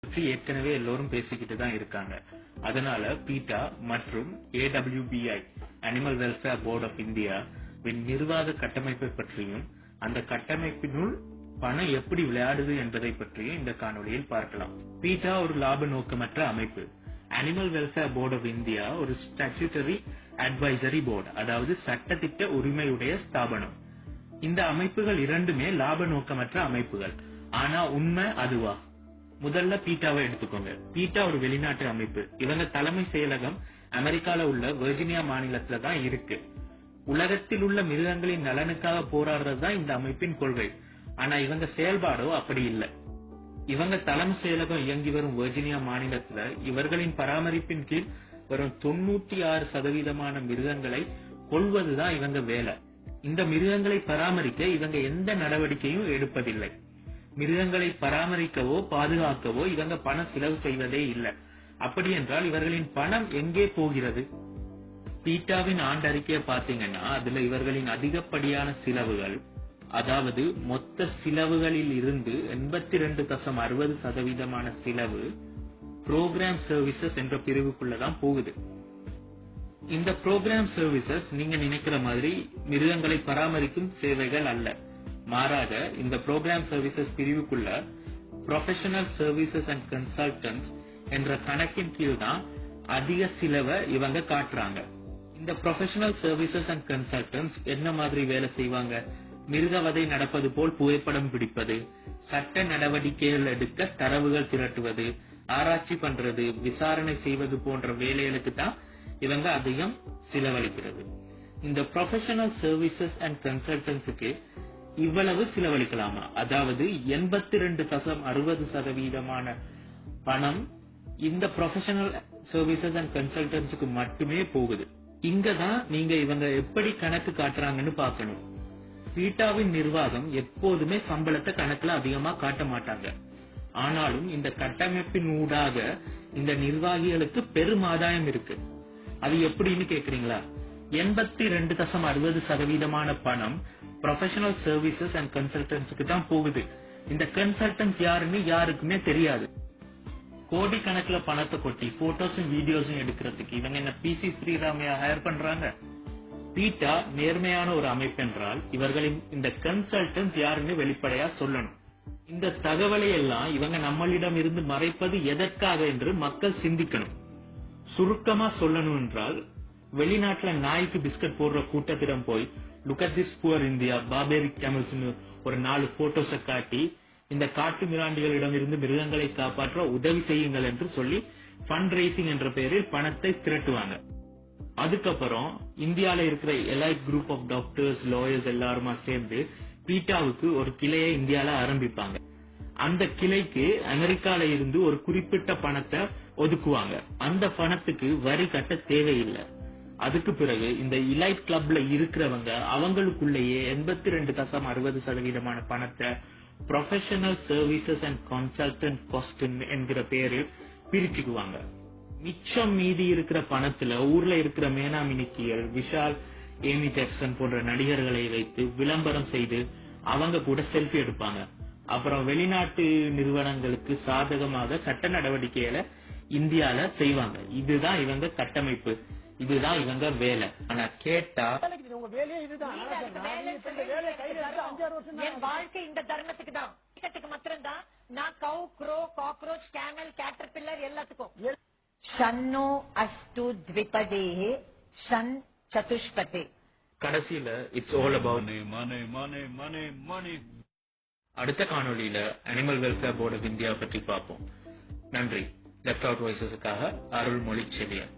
பற்றி ஏற்கனவே எல்லோரும் பேசிக்கிட்டு தான் இருக்காங்க. அதனால பீட்டா மற்றும் AWBI animal welfare board of India நிர்வாக கட்டமைப்பை பற்றியும் அந்த கட்டமைப்பினுள் பணம் எப்படி விளையாடுது என்பதை பற்றியும் இந்த காணொளியில் பார்க்கலாம். பீட்டா ஒரு லாப நோக்கமற்ற அமைப்பு. Animal welfare board of India ஒரு ஸ்டாட்யூட்டரி அட்வைசரி போர்டு, அதாவது சட்டத்திட்ட உரிமையுடைய ஸ்தாபனம். இந்த அமைப்புகள் இரண்டுமே லாப நோக்கமற்ற அமைப்புகள். ஆனா உண்மை அதுவா? முதல்ல பீட்டாவை எடுத்துக்கோங்க. பீட்டா ஒரு வெளிநாட்டு அமைப்பு. இவங்க தலைமை செயலகம் அமெரிக்கால உள்ள வெர்ஜீனியா மாநிலத்துல தான் இருக்கு. உலகத்தில் உள்ள மிருகங்களின் நலனுக்காக போராடுறதுதான் இந்த அமைப்பின் கொள்கை. ஆனா இவங்க செயல்பாடோ அப்படி இல்லை. இவங்க தலைமை செயலகம் இயங்கி வரும் வெர்ஜீனியா மாநிலத்துல இவர்களின் பராமரிப்பின் கீழ் வரும் 96% மிருகங்களை கொல்வதுதான் இவங்க வேலை. இந்த மிருகங்களை பராமரிக்க இவங்க எந்த நடவடிக்கையும் எடுப்பதில்லை. மிருகங்களை பராமரிக்கவோ பாதுகாக்கவோ இவங்க பணம் செலவு செய்வதே இல்லை. அப்படி என்றால் இவர்களின் பணம் எங்கே போகிறது? பீட்டாவின் ஆண்டறிக்கையை பாத்தீங்கன்னா அதுல இவர்களின் அதிகப்படியான செலவுகள், அதாவது மொத்த செலவுகளில் இருந்து 82.60% செலவு புரோகிராம் சர்வீசஸ் என்ற பிரிவுக்குள்ளதான் போகுது. இந்த புரோகிராம் சர்வீசஸ் நீங்க நினைக்கிற மாதிரி மிருகங்களை பராமரிக்கும் சேவைகள் அல்ல. மாறாக இந்த புரோகிராம் சர்வீசஸ் பிரிவுக்குள்ள ப்ரொஃபஷனல் சர்வீசஸ் அண்ட் கன்சல்டன்ட்ஸ் என்ற கணக்கின் கீழ் தான் அதிக செலவை இவங்க காட்டுறாங்க. இந்த ப்ரொஃபஷனல் சர்வீசஸ் அண்ட் கன்சல்டன்ட்ஸ் என்ன மாதிரி வேலை செய்வாங்க? மிருகவதை நடப்பது போல் புகைப்படம் பிடிப்பது, சட்ட நடவடிக்கைகள் எடுக்க தரவுகள் திரட்டுவது, ஆராய்ச்சி பண்றது, விசாரணை செய்வது போன்ற வேலைகளுக்கு தான் இவங்க அதிகம் செலவழிக்கிறது. இந்த ப்ரொஃபஷனல் சர்வீசஸ் அண்ட் கன்சல்டன்ட்ஸுக்கு இவ்வளவு செலவழிக்கலாமா? அதாவது 82.60% பணம் இந்த ப்ரொஃபஷனல் சர்வீசஸ் அண்ட் கன்சல்டன்ட்ஸுக்கு மட்டுமே போகுது. இங்கதான் நீங்க இவங்க எப்படி கணக்கு காட்டுறாங்கன்னு பார்க்கணும். பீட்டாவின் நிர்வாகம் எப்போதுமே சம்பளத்தை கணக்குல அதிகமா காட்ட மாட்டாங்க. ஆனாலும் இந்த கட்டமைப்பின் ஊடாக இந்த நிர்வாகிகளுக்கு பெரும் ஆதாயம் இருக்கு. அது எப்படின்னு கேக்குறீங்களா? 82.60% பணம் ப்ரொஃபஷனல் சர்வீசஸ் அண்ட் கன்சல்டன்ட்ஸ்க்கு தான் போகுது. இந்த கன்சல்டன்ட்ஸ் யாருன்னு யாருக்குமே தெரியாது. கோடி கணக்குல பணத்தை கொட்டி போட்டோஸும் வீடியோஸும் எடுக்கிறதுக்கு இவங்க என்ன PC ஸ்ரீராமையா ஹயர் பண்றாங்க? பீட்டா நேர்மையான ஒரு அமைப்பு என்றால் இவர்களின் இந்த கன்சல்டன்ட்ஸ் யாருன்னு வெளிப்படையா சொல்லணும். இந்த தகவலை எல்லாம் இவங்க நம்மளிடம் இருந்து மறைப்பது எதற்காக என்று மக்கள் சிந்திக்கணும். சுருக்கமா சொல்லணும் என்றால், வெளிநாட்டுல நாய்க்கு பிஸ்கட் போடுற கூட்டத்திடம் போய் look at this poor India barbaric camels ஒரு 4 போட்டோஸை காட்டி இந்த காட்டு மிராண்டிகளிடம் இருந்து மிருகங்களை காப்பாற்ற உதவி செய்யுங்கள் என்று சொல்லி ஃபண்ட் ரைசிங் என்ற பெயரில் பணத்தை திரட்டுவாங்க. அதுக்கப்புறம் இந்தியால இருக்கிற elite group of doctors, lawyers எல்லாருமா சேர்ந்து பீட்டாவுக்கு ஒரு கிளையை இந்தியால ஆரம்பிப்பாங்க. அந்த கிளைக்கு அமெரிக்கால இருந்து ஒரு குறிப்பிட்ட பணத்தை ஒதுக்குவாங்க. அந்த பணத்துக்கு வரி கட்ட தேவையில்லை. அதுக்கு பிறகு இந்த இலைட் கிளப்ல இருக்கிறவங்க அவங்களுக்குள்ளேயே 82.60% பணத்தை professional services and consultant cost என்கிற பெயரில் பிரிச்சுக்குவாங்க. மிச்சம் மீதி இருக்கிற பணத்துல ஊர்ல இருக்கிற மேனா மினிக்கியல், விஷால், ஏமி ஜாக்சன் போன்ற நடிகர்களை வைத்து விளம்பரம் செய்து அவங்க கூட செல்ஃபி எடுப்பாங்க. அப்புறம் வெளிநாட்டு நிறுவனங்களுக்கு சாதகமாக சட்ட நடவடிக்கைகளை இந்தியால செய்வாங்க. இதுதான் இவங்க கட்டமைப்பு, இதுதான் இவங்க வேலை. ஆனா கேட்டா என் வாழ்க்கை இந்த தருணத்துக்கு தான் மாத்திரம்தான். நான் கவு, க்ரோ, காக்ரோச், கேமல், கேட்டர்பில்லர் எல்லாத்துக்கும். ஷன்னோ அஸ்து த்விபதே ஷன் சதுஷ்பதே. கடைசியில இட்ஸ் ஆல் அபவுட் மணி. அடுத்த காணொளியில animal welfare board of India பற்றி பார்ப்போம். நன்றி. லெஃப்ட் அவுட் வாய்ஸஸுக்காக அருள்மொழி செழியன்.